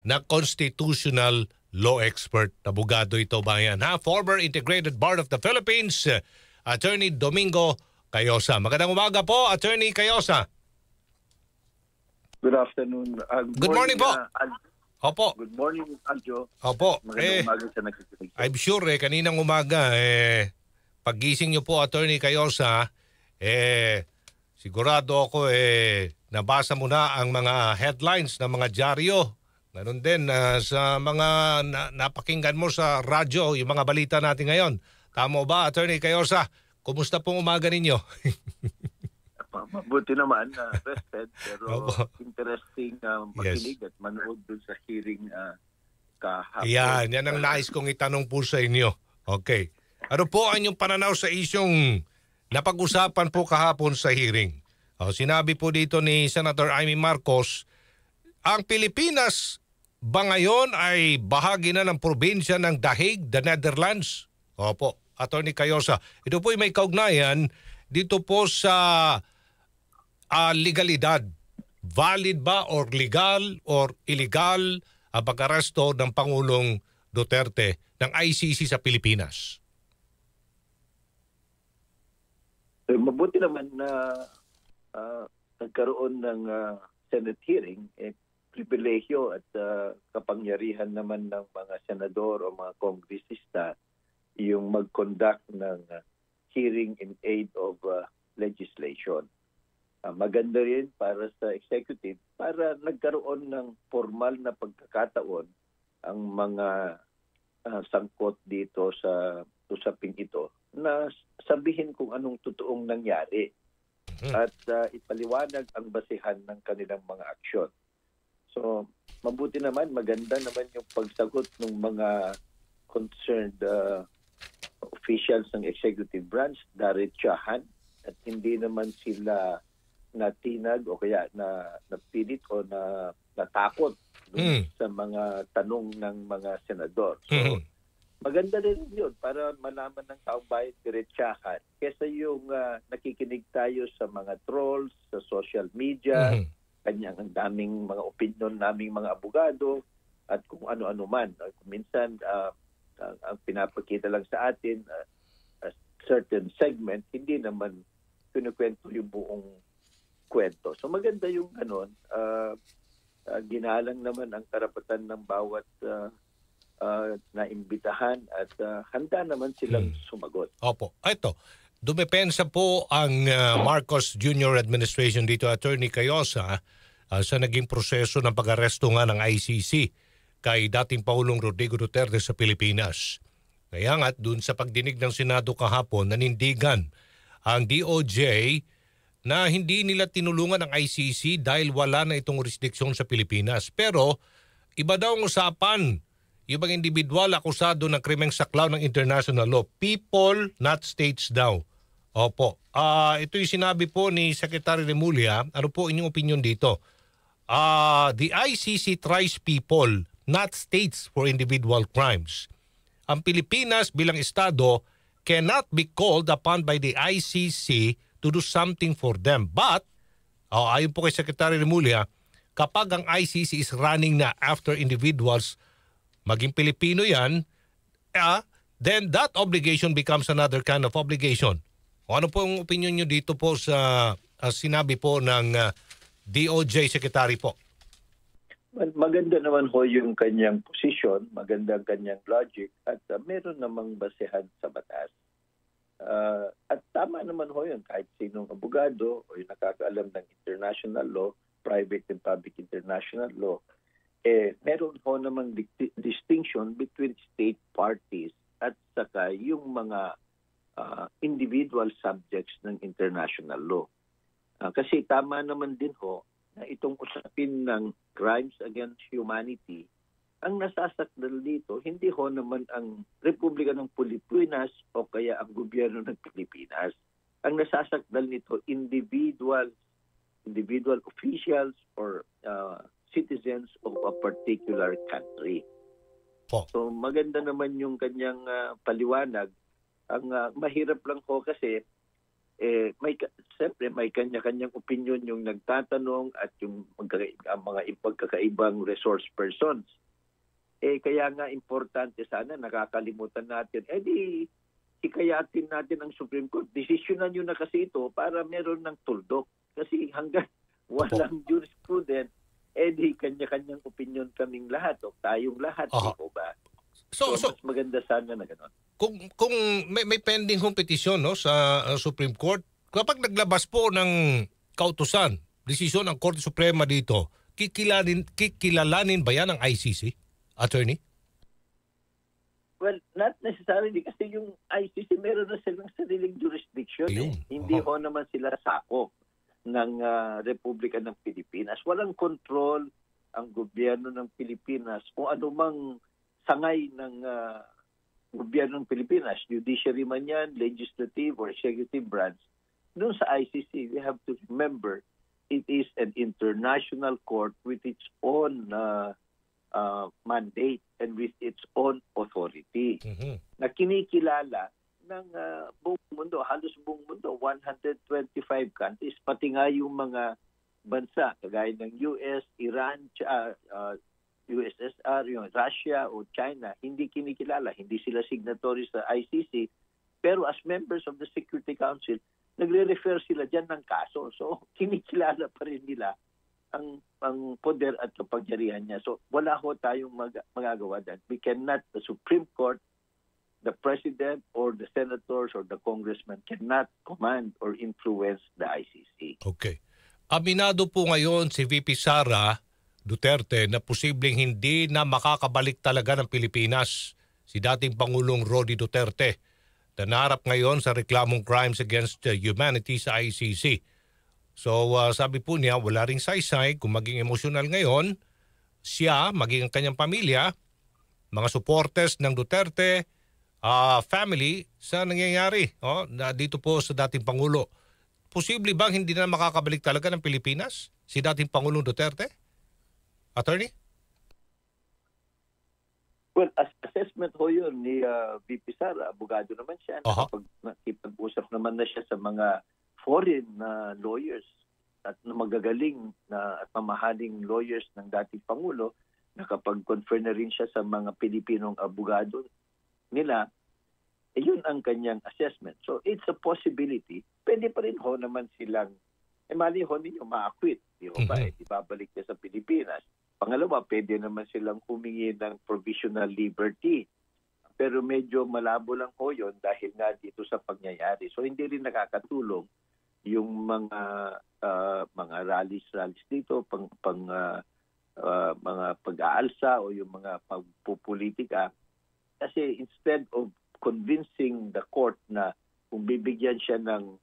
na constitutional law expert. Abogado ito bayan. Former Integrated Bar of the Philippines, Attorney Domingo Cayosa. Magandang umaga po, Attorney Cayosa. Good afternoon. Good morning po. Opo. Good morning, Aljo. Opo. Magandang umaga sa nakikinig. I'm sure kaninang umaga paggising niyo po, Attorney Cayosa, sigurado ako nabasa mo na ang mga headlines ng mga dyaryo. Ganun din sa mga napakinggan mo sa radyo, yung mga balita natin ngayon. Tama ba, Attorney Cayosa? Kumusta pong umaga ninyo? Mabuti naman, rested, pero Opo. interesting makinig at manood dun sa hearing kahapon. Yan ang nais kong itanong po sa inyo. Okay. Ano po ang inyong pananaw sa isyong napag-usapan po kahapon sa hearing? Sinabi po dito ni Senator Amy Marcos, ang Pilipinas ba ngayon ay bahagi na ng probinsya ng The Hague, the Netherlands? Opo, Attorney Cayosa. Ito po ay may kaugnayan dito po sa legalidad. Valid ba or legal or illegal ang pag-aresto ng Pangulong Duterte ng ICC sa Pilipinas? Mabuti naman na nagkaroon ng Senate hearing. Pribilehyo at kapangyarihan naman ng mga senador o mga kongresista yung mag-conduct ng hearing in aid of legislation. Maganda rin para sa executive para nagkaroon ng formal na pagkakataon ang mga sangkot dito sa usaping ito na sabihin kung anong totoong nangyari at ipaliwanag ang basihan ng kanilang mga aksyon. So, mabuti naman, maganda naman yung pagsagot ng mga concerned officials ng executive branch, diretsahan, at hindi naman sila natinag o kaya napilit o natakot sa mga tanong ng mga senador. So, maganda rin yun para malaman ng taong bayan diretsahan kesa yung nakikinig tayo sa mga trolls, sa social media, kanyang ang daming mga opinion naming mga abogado at kung ano-ano man. Minsan, ang pinapakita lang sa atin, a certain segment, hindi naman kinukwento yung buong kwento. So maganda yung ganon. Ginalang naman ang karapatan ng bawat naimbitahan at handa naman silang sumagot. Opo. Ito, dumepensa po ang Marcos Jr. administration dito, Attorney Cayosa, sa naging proseso ng pag-aresto nga ng ICC kay dating Pangulong Rodrigo Duterte sa Pilipinas. Kaya nga, dun sa pagdinig ng Senado kahapon, nanindigan ang DOJ na hindi nila tinulungan ang ICC dahil wala na itong jurisdiksyon sa Pilipinas. Pero iba daw ang usapan. Ibang individual akusado ng krimeng saklaw ng international law. People, not states daw. Opo. Ito yung sinabi po ni Secretary Remulla. Ano po inyong opinion dito? The ICC tries people, not states, for individual crimes. Ang Pilipinas bilang Estado cannot be called upon by the ICC to do something for them. But, ayon po kay Secretary Remulla, kapag ang ICC is running na after individuals, maging Pilipino yan, then that obligation becomes another kind of obligation. O ano po ang opinion nyo dito po sa sinabi po ng DOJ Secretary po? Maganda naman ho yung kanyang position, maganda ang kanyang logic, at meron namang basehan sa batas. At tama naman ho yun, kahit sinong abogado o yung nakakaalam ng international law, private and public international law, meron ho namang distinction between state parties at saka yung mga individual subjects ng international law. Kasi tama naman din ho na itong usapin ng crimes against humanity, ang nasasakdal dito, hindi ho naman ang Republika ng Pilipinas o kaya ang gobyerno ng Pilipinas. Ang nasasakdal nito, individual officials or citizens of a particular country. So maganda naman yung kanyang paliwanag. Ang mahirap lang ho kasi siyempre may kanya-kanyang opinion yung nagtatanong at yung ang mga ipagkakaibang resource persons. Kaya nga importante sana, nakakalimutan natin, di hikayatin natin ang Supreme Court. Desisyonan nyo na kasi ito para meron ng tuldok. Kasi hanggang walang jurisprudence, di kanya-kanyang opinion kaming lahat o tayong lahat, di ko ba? So mas maganda sana na gano'n. Kung may pending hong petisyon no, sa Supreme Court, kapag naglabas po ng kautusan, desisyon ng Korte Suprema dito, kikilalanin ba yan ng ICC, attorney? Well, not necessarily kasi yung ICC meron na silang sariling jurisdiction. Hindi ho naman sila sakop ng Republika ng Pilipinas. Walang control ang gobyerno ng Pilipinas kung anumang sangay ng gobyerno ng Pilipinas, judiciary man yan, legislative or executive branch. Doon sa ICC, we have to remember it is an international court with its own mandate and with its own authority na kinikilala ng buong mundo, halos buong mundo, 125 countries, pati nga yung mga bansa kagaya ng US, Iran, USSR, yung Russia o China, hindi kinikilala, hindi sila signatory sa ICC, pero as members of the Security Council, nagre-refer sila dyan ng kaso. So, kinikilala pa rin nila ang poder at kapangyarihan niya. So, wala ho tayong magagawa dyan. We cannot, the Supreme Court, the President or the Senators or the Congressman cannot command or influence the ICC. Okay. Aminado po ngayon si VP Sara Duterte na posibleng hindi na makakabalik talaga ng Pilipinas si dating Pangulong Rody Duterte na naharap ngayon sa reklamong crimes against humanity sa ICC. So sabi po niya wala ring saysay kung maging emosyonal ngayon siya, maging ang kanyang pamilya, mga supporters ng Duterte family sa nangyayari na dito po sa dating Pangulo. Posible bang hindi na makakabalik talaga ng Pilipinas si dating Pangulong Duterte? Attorney? Well, assessment ho yun ni VP Sara. Abogado naman siya. Nakipag-usap naman na siya sa mga foreign lawyers at magagaling at mamahaling lawyers ng dating Pangulo. Nakapag-confer na rin siya sa mga Pilipinong abogado nila. Yun ang kanyang assessment. So, it's a possibility. Pwede pa rin ho naman silang mali ho ninyo ma-acquit. Di ba? Ibabalik niya sa Pilipinas. Pangalawa, pwede naman silang humingi ng provisional liberty. Pero medyo malabo lang ho yun dahil nga dito sa pangyayari. So hindi rin nakakatulong yung mga rallies dito, mga pag-aalsa o yung mga pagpupolitika. Kasi instead of convincing the court na kung bibigyan siya ng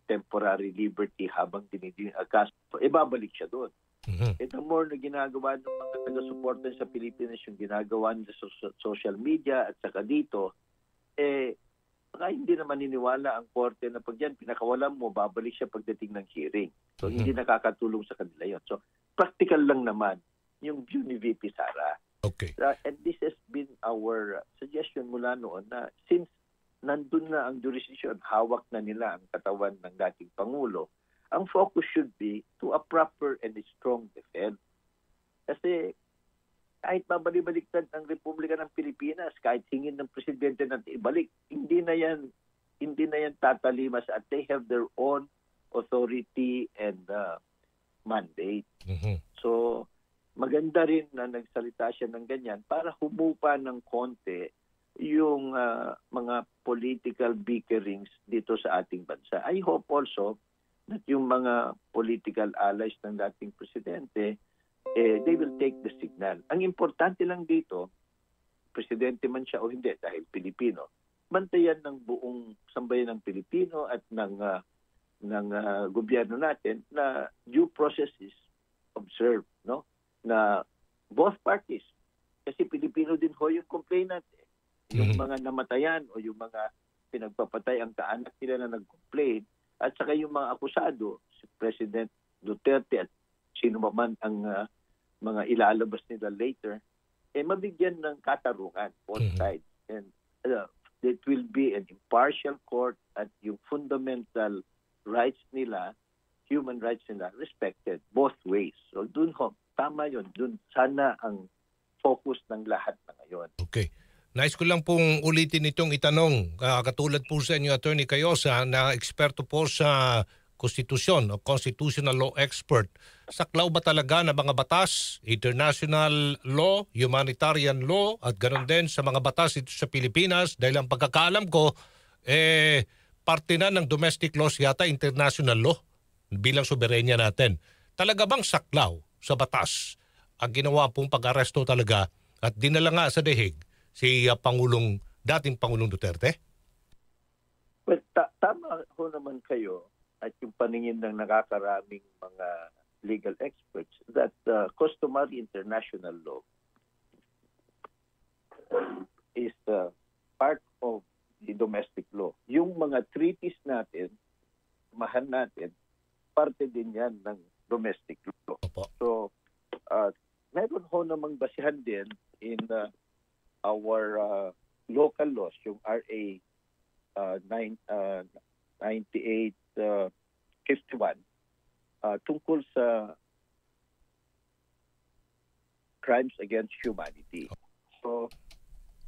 temporary liberty habang dinidinig ang kaso, ibabalik siya doon. The more na ginagawa ng mga taga-suporta sa Pilipinas, yung ginagawa nila sa social media at saka dito, baka hindi naman niniwala ang korte na pag yan, pinakawalan mo, babalik siya pagdating ng hearing. So, hindi nakakatulong sa kanila yun. So, practical lang naman yung view ni VP Sara. Okay. And this has been our suggestion mula noon na since nandun na ang jurisdiction, hawak na nila ang katawan ng dating Pangulo, ang focus should be to a proper and strong defense. Kasi kahit babalik-baliktad ang Republika ng Pilipinas, kahit hingin ng presidente natin ibalik, hindi na yan tatalimas at they have their own authority and mandate. So maganda rin na nagsalita siya ng ganyan para humupa ng konti yung mga political bickerings dito sa ating bansa. I hope also that yung mga political allies ng dating presidente, they will take the signal. Ang importante lang dito, presidente man siya o hindi dahil Pilipino, bantayan ng buong sambayan ng Pilipino at ng gobyerno natin na due process is observed, no? Na both parties, kasi Pilipino din ho yung complainant. Yung mga namatayan o yung mga pinagpapatay ang kaanak nila na nag-complain at saka yung mga akusado, si President Duterte at sino man ang mga ilalabas nila later, mabigyan ng katarungan, both sides. And that will be an impartial court at yung fundamental rights nila, human rights nila, respected both ways. So dun ho, tama yun. Dun sana ang focus ng lahat na ngayon. Okay. Nais ko lang pong ulitin itong itanong, katulad po sa inyo, Attorney Cayosa, na eksperto po sa konstitusyon o constitutional law expert. Saklaw ba talaga na mga batas, international law, humanitarian law, at ganoon din sa mga batas dito sa Pilipinas? Dahil ang pagkakaalam ko, parte na ng domestic laws yata international law bilang soberenya natin. Talaga bang saklaw sa batas ang ginawa pong pag-aresto talaga at dinala nga sa dehig si dating Pangulong Duterte? Well, tama ho naman kayo at yung paningin ng nakakaraming mga legal experts that customary international law is part of the domestic law. Yung mga treaties natin, mahal natin, parte din yan ng domestic law. Opo. So, meron ho namang basihan din in our local laws, yung RA 9851, tungkol sa crimes against humanity. So,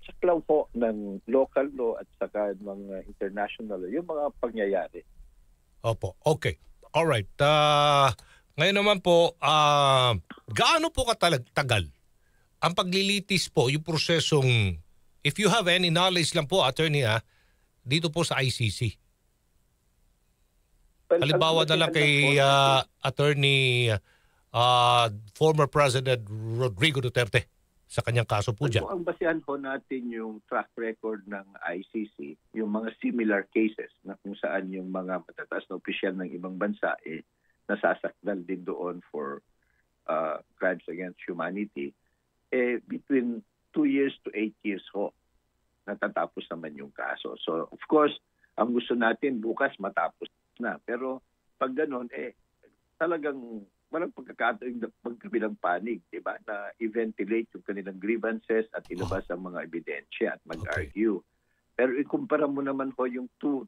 saklaw po ng local law at saka ng international law, yung mga pangyayari. Opo. Okay. Alright. Ngayon naman po, gaano po tagal ang paglilitis po, yung prosesong, if you have any knowledge lang po, Attorney, dito po sa ICC? Well, Halimbawa na lang kay Attorney former President Rodrigo Duterte sa kanyang kaso po dyan. Ang basihan po natin yung track record ng ICC, yung mga similar cases na kung saan yung mga matataas na opisyal ng ibang bansa nasasakdal din doon for crimes against humanity, between 2 years to 8 years ho, natatapos naman yung kaso. So, of course, ang gusto natin bukas matapos na. Pero pag ganun, talagang walang pagkakataon ng magkabilang panig, di ba? Na i-ventilate yung kanilang grievances at ilabas ang mga ebidensya at mag-argue. Pero ikumpara mo naman ho yung 2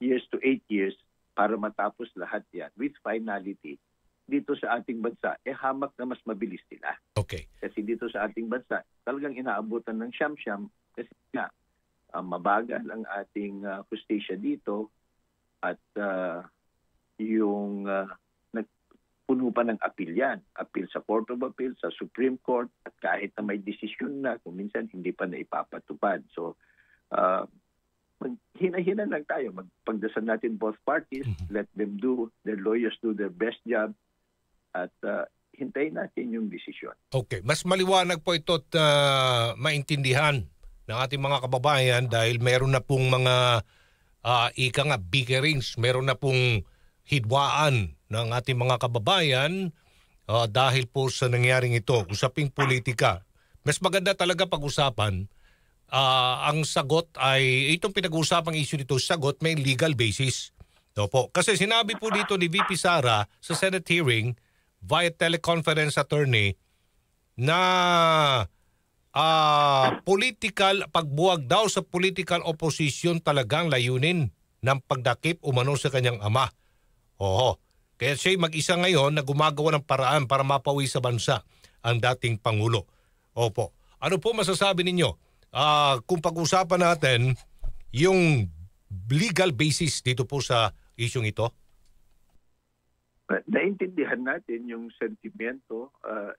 years to 8 years para matapos lahat yan with finality. Dito sa ating bansa, hamak na mas mabilis sila. Okay. Kasi dito sa ating bansa, talagang inaabutan ng siyam-siyam kasi nga, mabagal ang ating hustisya dito at yung puno pa ng appeal yan. Appeal sa Court of Appeal, sa Supreme Court, at kahit na may desisyon na, kung minsan hindi pa na ipapatupad. So, hina-hina lang tayo. Magpagdasal natin both parties, let them do, their lawyers do their best job, at hintayin natin yung desisyon. Okay. Mas maliwanag po ito at maintindihan ng ating mga kababayan dahil meron na pong mga bickerings, meron na pong hidwaan ng ating mga kababayan dahil po sa nangyaring ito, usaping politika. Mas maganda talaga pag-usapan. Ang sagot ay, itong pinag-uusapang issue nito, sagot may legal basis. Opo. Kasi sinabi po dito ni VP Sara sa Senate hearing via teleconference, Attorney, na pagbuwag daw sa political opposition talagang layunin ng pagdakip umano sa kanyang ama. Oho. Kaya siya mag-isa ngayon na gumagawa ng paraan para mapawi sa bansa ang dating Pangulo. Opo. Ano po masasabi ninyo? Kung pag-usapan natin yung legal basis dito po sa isyong ito? Naintindihan natin yung sentimento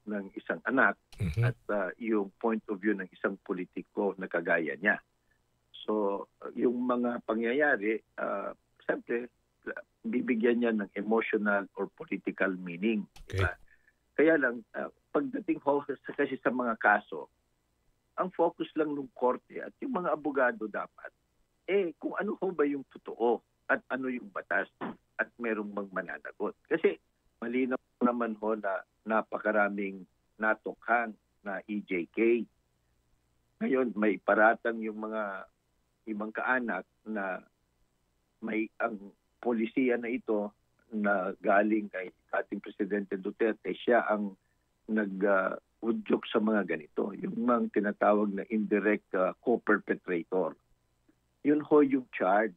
ng isang anak at yung point of view ng isang politiko na kagaya niya. So, yung mga pangyayari, siyempre, bibigyan niya ng emotional or political meaning. Okay. Diba? Kaya lang, pagdating ho kasi sa mga kaso, ang focus lang ng korte at yung mga abogado dapat, kung ano ho ba yung totoo at ano yung batas at merong magmananagot. Kasi malinaw naman ho na napakaraming natukhang na EJK. Ngayon, may paratang yung mga ibang kaanak na may ang polisiya na ito na galing kay ating Presidente Duterte, siya ang nag-udyok sa mga ganito. Yung mga tinatawag na indirect co-perpetrator. yun ho yung charge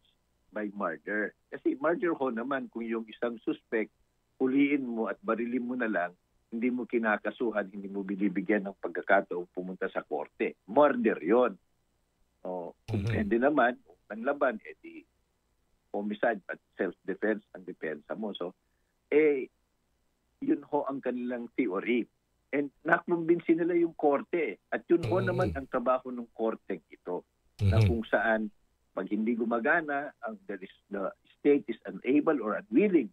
by murder. Kasi murder ho naman kung yung isang suspect, huliin mo at barilin mo na lang, hindi mo kinakasuhan, hindi mo binibigyan ng pagkakataong pumunta sa korte. Murder yon. O, kung pwede naman, kung panlaban, di homicide at self-defense ang depensa mo. So, yun ho ang kanilang theory. And nakumbinsi nila yung korte. At yun ho naman ang trabaho ng korte ito. Na kung saan, pag hindi gumagana, the state is unable or unwilling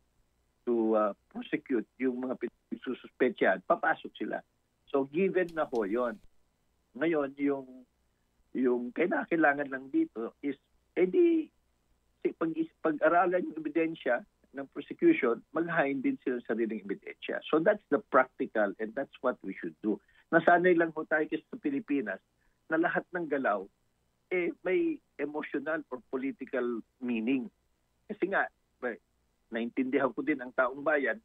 to prosecute yung mga pinagsususpetsyahan, papasok sila. So, given na ho yun. Ngayon, yung kailangan lang dito is, pag-aralan yung ebidensya ng prosecution, maghain din sila sa sariling ebidensya. So that's the practical and that's what we should do. Nasanay lang ho tayo kasi sa Pilipinas na lahat ng galaw may emotional or political meaning. Kasi nga, naintindihan ko din ang taong bayan,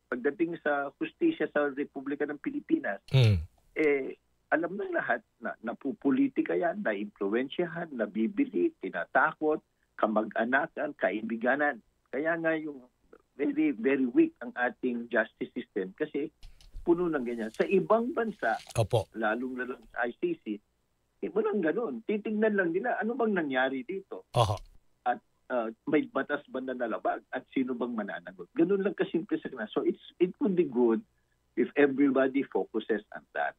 pagdating sa hustisya sa Republika ng Pilipinas, alam ng lahat na napupolitika yan, na-impluensyahan, nabibili, tinatakot, kamag-anakan, kaibiganan. Kaya nga yung very, very weak ang ating justice system kasi puno ng ganyan. Sa ibang bansa, lalong na lang sa ICC, walang ganun. Titignan lang nila ano bang nangyari dito. At may batas ba na nalabag at sino bang mananagot. Ganun lang kasimple sa kanila. So it would be good if everybody focuses on that.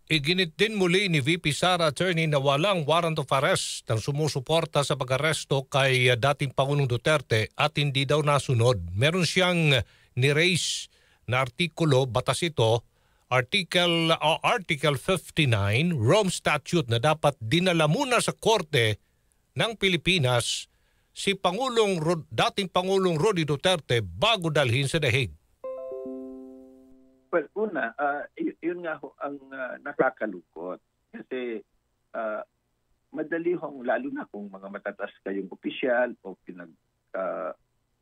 Iginit din muli ni VP Sara Attorney na walang warrant of arrest ang sumusuporta sa pag-aresto kay dating Pangulong Duterte at hindi daw nasunod. Meron siyang ni-raise na artikulo, batas ito, Article 59, Rome Statute na dapat dinala muna sa korte ng Pilipinas si dating Pangulong Rody Duterte bago dalhin sa The Hague. Well, una, yun nga ho ang nakakalungkot. Kasi madali hong, lalo na kung mga matatas kayong opisyal o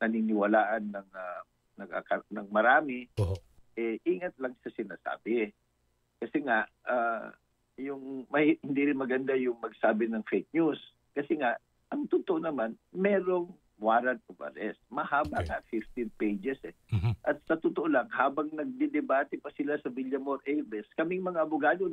naniniwalaan ng marami, ingat lang sa sinasabi. Kasi nga, hindi rin maganda yung magsabi ng fake news. Kasi nga, ang totoo naman, merong warrant of arrest. Mahaba nga, 15 pages At sa totoo lang, habang nagdidebate pa sila sa Villamor Aves, kaming mga abogado,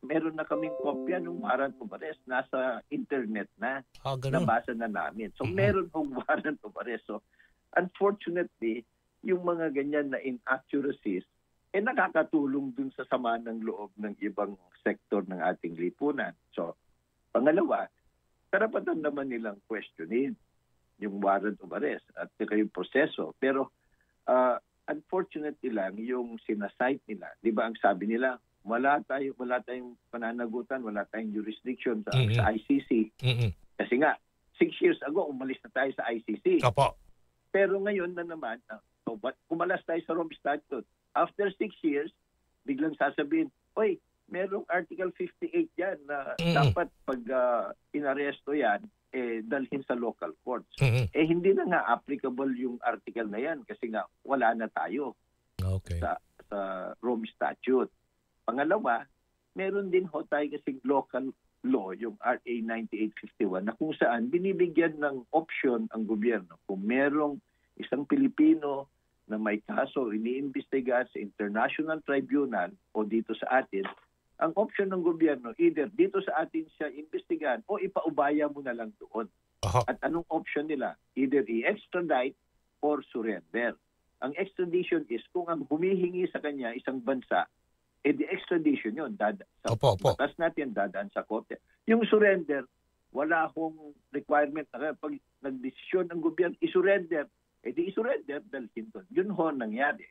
meron na kaming kopya ng warrant of arrest. Nasa internet na. Nabasa na namin. So, meron hong warrant of arrest. So, unfortunately, yung mga ganyan na inaccuracies, nakakatulong dun sa sama ng loob ng ibang sektor ng ating lipunan. So, pangalawa, karapatan naman nilang questionin yung warrant of arrest at yung proseso. Pero unfortunately lang yung sinasite nila. Di ba ang sabi nila, wala tayong pananagutan, wala tayong jurisdiction sa ICC. Kasi nga, 6 years ago, umalis na tayo sa ICC. Pero ngayon na naman, kumalas tayo sa Rome Statute. After 6 years, biglang sasabihin, oy, merong Article 58 yan na dapat pag inaresto yan, dalhin sa local courts. Hindi na nga applicable yung article na yan kasi nga wala na tayo sa Rome Statute. Pangalawa, meron din ho tayo kasing local law, yung RA 9851, na kung saan binibigyan ng option ang gobyerno kung merong isang Pilipino na may kaso iniimbestigahan sa International Tribunal o dito sa atin, ang option ng gobyerno, either dito sa atin siya imbestigahan o ipaubaya mo na lang doon. At anong option nila? Either i-extradite or surrender. Ang extradition is kung ang humihingi sa kanya isang bansa, the extradition yun. Sa batas natin, dadaan sa korte. Yung surrender, wala hong requirement na pag nagdesisyon ng gobyerno, i-surrender, i-surrender dalhin doon. Yun ho nangyari.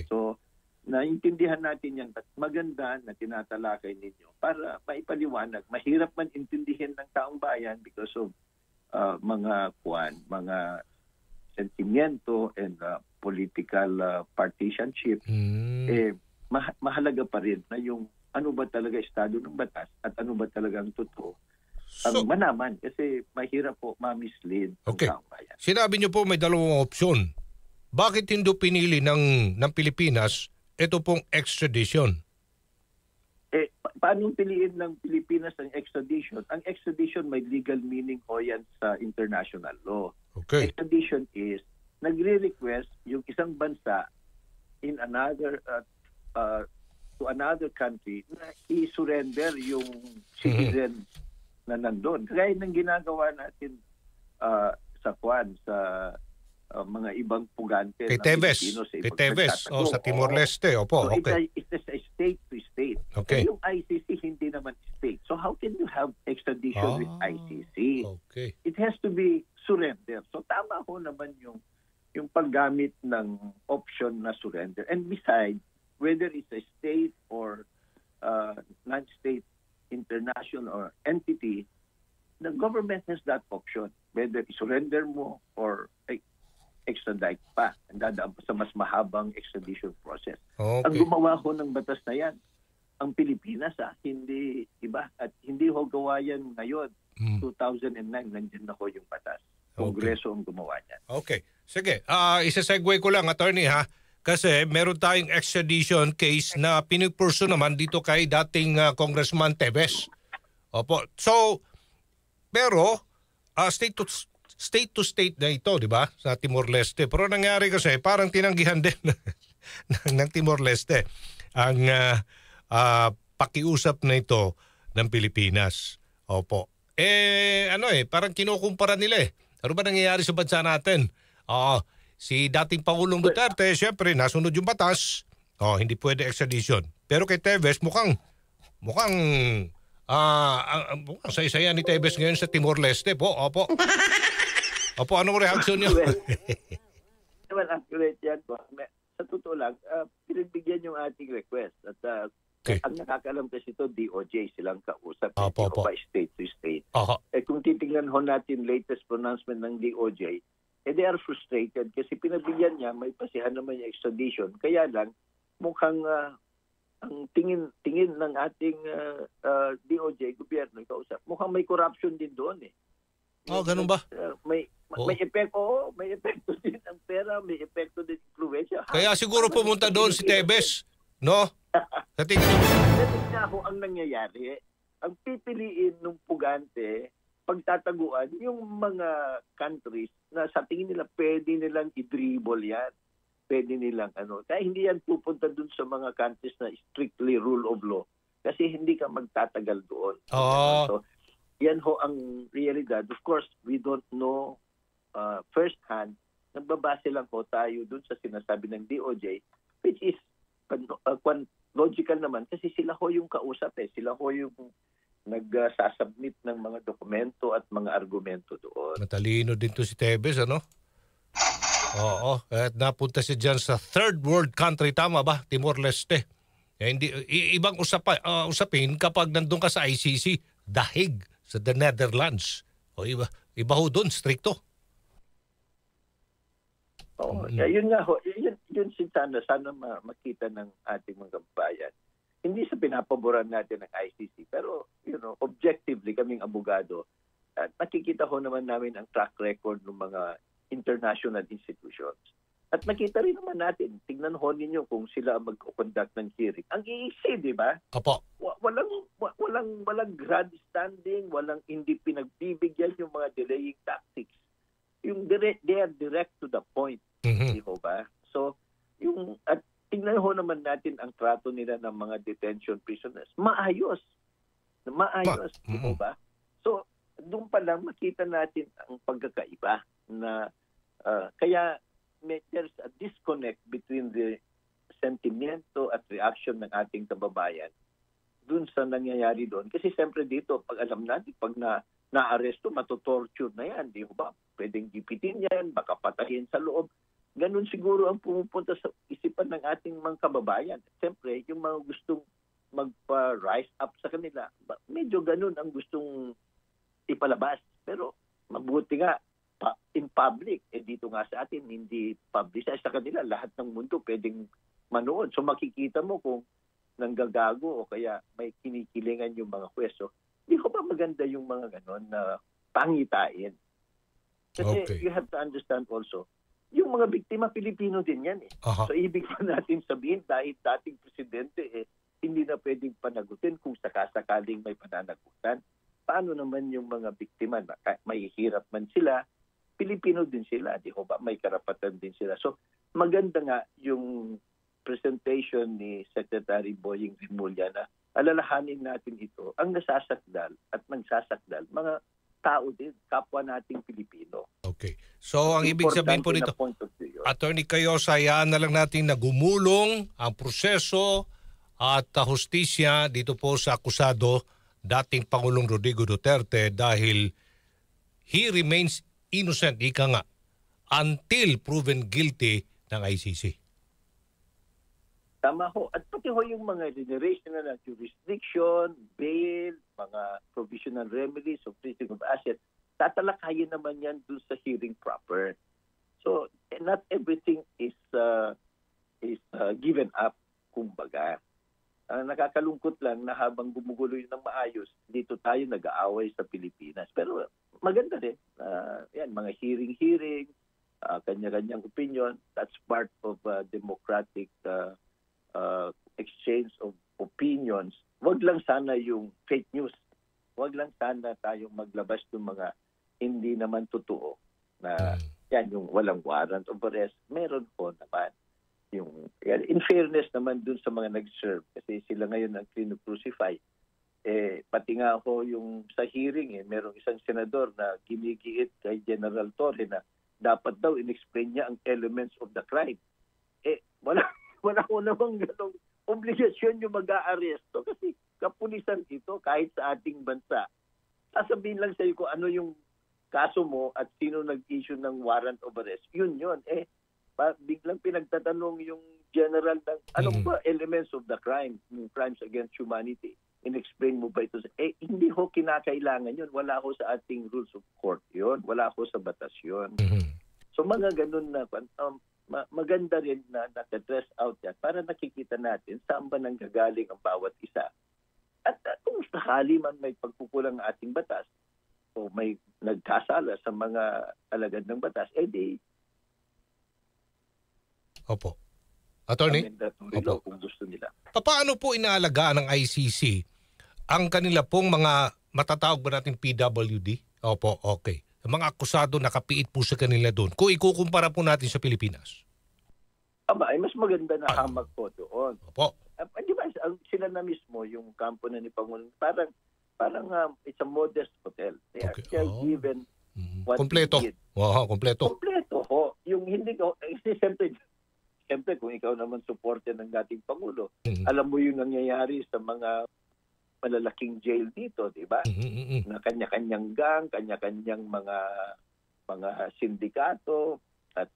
So, naintindihan natin yan at maganda na tinatalakay ninyo para maipaliwanag. Mahirap man intindihin ng taong bayan because of mga sentimiento and political partisanship. Mahalaga pa rin na yung ano ba talaga estado ng batas at ano ba talaga ang totoo ang manaman kasi mahirap po ma-mislead ang taong bayan. Sinabi niyo po may dalawang opsyon. Bakit hindi pinili ng Pilipinas ito pong extradition? paano piliin ng Pilipinas ang extradition? Ang extradition may legal meaning ho yan sa international law. Okay. Extradition is nagre-request yung isang bansa in another to another country na i-surrender yung citizen na nandun. Kaya nang ginagawa natin sa mga ibang pugante Kay na Teves. Pilipino sa Kay ibang Teves. nagtatago. Sa Timor-Leste. Opo, So okay. it is a state to state. Okay. Yung ICC hindi naman state. So how can you have extradition with ICC? Okay. It has to be surrender. So tama ho naman yung paggamit ng option na surrender. And besides, whether it's a state or non-state international or entity, the government has that option. Whether surrender mo or extradite pa. And dadaan pa sa mas mahabang extradition process. Okay. Ang gumawa ho ng batas na yan, ang Pilipinas, hindi iba. At hindi ho gawa yan ngayon. 2009, nandiyan na ho yung batas. Kongreso ang gumawa niyan. Okay. Sige, isa-segue ko lang, attorney ha. Kasi meron tayong extradition case na pinipurso naman dito kay dating Congressman Teves. Opo. So, pero state to state na ito, di ba? Sa Timor-Leste. Pero nangyari kasi, parang tinanggihan din ng Timor-Leste ang pakiusap na ito ng Pilipinas. Opo. Parang kinukumpara nila eh. Ano ba nangyayari sa bansa natin? Si dating Pangulong Duterte, syempre, nasunod yung batas. Hindi pwede extradition. Pero kay Teves, mukhang saya-saya ni Teves ngayon sa Timor-Leste po. Opo. Opo, anong reaksyon niyo? Well, accurate yan po. Sa totoo lang, pinagbigyan yung ating request. At ang nakakalam kasi ito, DOJ silang kausap. Opo. By state to state. Kung titingnan ho natin latest pronouncement ng DOJ, they are frustrated kasi pinagbigyan niya, may pasihan naman yung extradition. Kaya lang, mukhang ang tingin ng ating DOJ, gobyerno, kausap, mukhang may corruption din doon eh. Ganun ba? May epekto din ang pera, may epekto din influensya. Kaya siguro pumunta doon si Teves, no? Sa tingin niyo? Tingnan ho ang nangyayari. Ang pipiliin ng pugante, pagtataguan, yung mga countries na sa tingin nila pwede nilang i-dribble yan. Pwede nilang Kaya hindi yan pupunta doon sa mga countries na strictly rule of law. Kasi hindi ka magtatagal doon. So, yan ho ang realidad. Of course, we don't know firsthand. Nagbabase lang ho tayo doon sa sinasabi ng DOJ, which is logical naman kasi sila ho yung kausap eh. Sila ho yung nagsasubmit ng mga dokumento at mga argumento doon. Matalino din to si Teves, ano? Oo. At napunta siya dyan sa third world country, tama ba? Timor-Leste. Ibang usapin kapag nandun ka sa ICC, dahig sa the Netherlands. O iba ho doon, stricto. Yun nga ho. Yun sana makita ng ating mga kababayan. Hindi sa pinapaboran natin ng ICC, pero objectively kaming abogado, nakikita ho naman namin ang track record ng mga international institutions. At nakita rin naman natin, tignan ho ninyo kung sila mag-conduct ng hearing. Ang easy, di ba? Opo. Walang grandstanding, walang hindi pinagbibigyan yung mga delaying tactics. They are direct to the point. Di ho ba? So, at tingnan ho naman natin ang trato nila ng mga detention prisoners. Maayos. Di ho ba? So, doon pa lang makita natin ang pagkakaiba na kaya there's a disconnect between the sentimento at reaction ng ating kababayan dun sa nangyayari doon. Kasi siyempre dito, pag alam natin, pag na-aresto, matotorture na yan. Di ba? Pwedeng gipitin yan, baka patayin sa loob. Ganun siguro ang pumupunta sa isipan ng ating mga kababayan. Siyempre, yung mga gustong magpa-rise up sa kanila, medyo ganun ang gustong ipalabas. Pero mabuti nga, in public, dito nga sa atin, hindi publicize sa kanila. Lahat ng mundo pwedeng manood. So makikita mo kung nanggagago o kaya may kinikilingan yung mga kweso. Hindi ko ba maganda yung mga ganon na pangitain? Kasi you have to understand also, yung mga biktima Pilipino din yan eh. So ibig ko natin sabihin dahil dating presidente hindi na pwedeng panagutin kung sakasakaling may pananagutan. Paano naman yung mga biktima na may hirap man sila, Pilipino din sila, di ho ba? May karapatan din sila. So maganda nga yung presentation ni Secretary Boying Rimulya na alalahanin natin ito, ang nasasakdal at nagsasakdal, mga tao din, kapwa nating Pilipino. Okay. So ang ibig sabihin po Importante nito, na point of view yun. Attorney Cayosa, hayaan na lang natin na gumulong ang proseso at hustisya dito po sa akusado dating Pangulong Rodrigo Duterte dahil he remains innocent, ika nga, until proven guilty ng ICC. Tama ho. At pati ho yung mga generation na jurisdiction, bail, mga provisional remedies of freezing of assets, tatalakayin naman yan dun sa hearing proper. So, not everything is given up, kumbaga. Nakakalungkot lang na habang gumugulo yun ng maayos, dito tayo nag-aaway sa Pilipinas. Pero maganda rin. Yan, mga hearing, kanya-kanyang opinion. That's part of democratic exchange of opinions. Wag lang sana yung fake news. Wag lang sana tayong maglabas ng mga hindi naman totoo na yan yung walang warrant of arrest. Meron po naman yung yan. In fairness naman dun sa mga nag-serve kasi sila ngayon ang crucify. Pati nga ho yung sa hearing merong isang senador na ginigiit kay General Torre na dapat daw in-explain niya ang elements of the crime. Wala ko namang ganong obligasyon yung mag-aaresto kasi kapulisan ito kahit sa ating bansa. Sasabihin lang sa iyo kung ano yung kaso mo at sino nag-issue ng warrant of arrest. Yun. Biglang pinagtatanong yung general ng anong ba elements of the crime, yung crimes against humanity. In-explain mo ba ito? Hindi ho kinakailangan yun. Wala ho sa ating rules of court yun. Wala ho sa batas yun. So mga ganun na maganda rin na naka-dress out yan para nakikita natin saan ba nanggagaling ang bawat isa. At kung sakali man may pagkukulang ng ating batas o may nagkasala sa mga alagad ng batas, di Opo. Attorney? Opo. Kung gusto nila. Paano po inaalagaan ng ICC ang kanila pong mga matatawag ba natin PWD? Opo, okay. Mga akusado nakapiit po sa kanila doon. Kung ikukumpara po natin sa Pilipinas. Mas maganda na hamak po doon. Opo. Di ba, sila na mismo, yung kampo na ni Pangulong, parang it's a modest hotel. They are given what kompleto. they need. Wow, kompleto. Kompleto ho. Yung hindi ko, siyempre kung ikaw naman supporter ng dating Pangulo, alam mo yung nangyayari sa mga malalaking jail dito, di ba? Na kanya-kanyang gang, kanya-kanyang mga sindikato at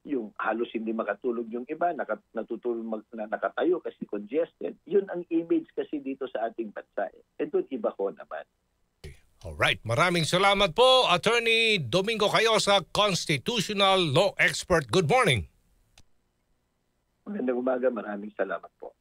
yung halos hindi makatulog yung iba, natutulog na nakatayo kasi congested. Yun ang image kasi dito sa ating bansa. Doon iba ko naman. Alright, maraming salamat po, Attorney Domingo Cayosa, Constitutional Law Expert. Good morning. Magandang umaga, maraming salamat po.